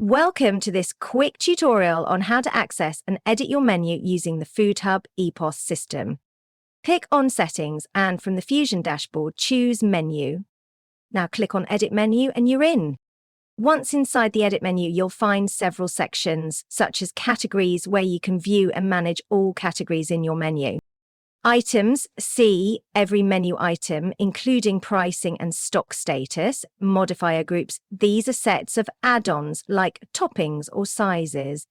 Welcome to this quick tutorial on how to access and edit your menu using the Foodhub EPOS system. Click on Settings and from the Fusion dashboard, choose Menu. Now click on Edit Menu and you're in. Once inside the Edit menu, you'll find several sections, such as Categories, where you can view and manage all categories in your menu. Items, see every menu item, including pricing and stock status. Modifier groups, these are sets of add-ons like toppings or sizes.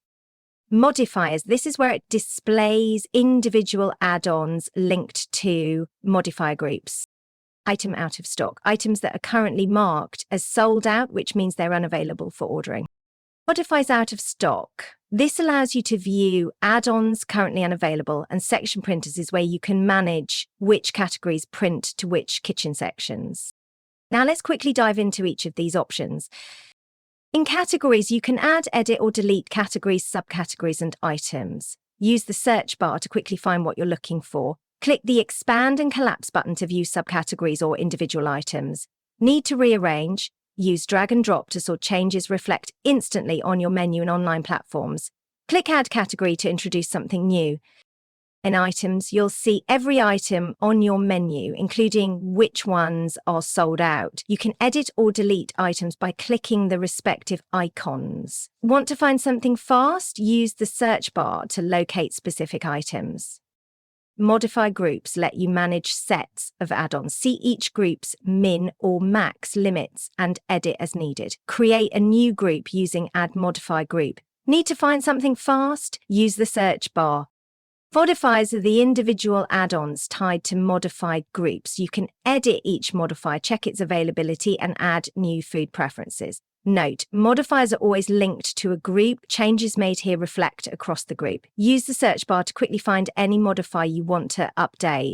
Modifiers, this is where it displays individual add-ons linked to modifier groups. Item out of stock, items that are currently marked as sold out, which means they're unavailable for ordering. Modifiers out of stock. This allows you to view add-ons currently unavailable, and section printers is where you can manage which categories print to which kitchen sections. Now let's quickly dive into each of these options. In categories, you can add, edit or delete categories, subcategories and items. Use the search bar to quickly find what you're looking for. Click the expand and collapse button to view subcategories or individual items. Need to rearrange? Use drag and drop to sort changes reflect instantly on your menu and online platforms. Click Add Category to introduce something new. In Items, you'll see every item on your menu, including which ones are sold out. You can edit or delete items by clicking the respective icons. Want to find something fast? Use the search bar to locate specific items. Modify groups let you manage sets of add-ons. See each group's min or max limits and edit as needed. Create a new group using Add Modify Group. Need to find something fast? Use the search bar. Modifiers are the individual add-ons tied to modified groups. You can edit each modifier, check its availability, and add new food preferences. Note, modifiers are always linked to a group. Changes made here reflect across the group. Use the search bar to quickly find any modifier you want to update.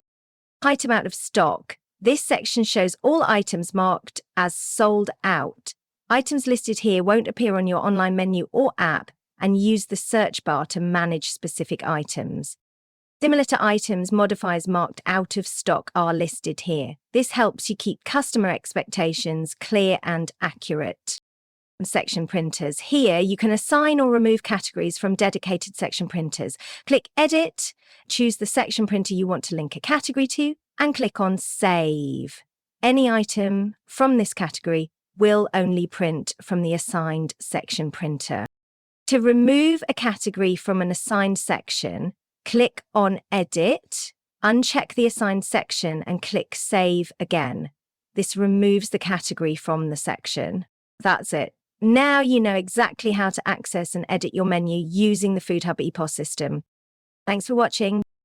Item out of stock. This section shows all items marked as sold out. Items listed here won't appear on your online menu or app, and use the search bar to manage specific items. Similar to items, modifiers marked out of stock are listed here. This helps you keep customer expectations clear and accurate. Section printers. Here, you can assign or remove categories from dedicated section printers. Click Edit, choose the section printer you want to link a category to, and click on Save. Any item from this category will only print from the assigned section printer. To remove a category from an assigned section, click on Edit, uncheck the assigned section, and click Save again. This removes the category from the section. That's it. Now you know exactly how to access and edit your menu using the Foodhub EPOS system. Thanks for watching.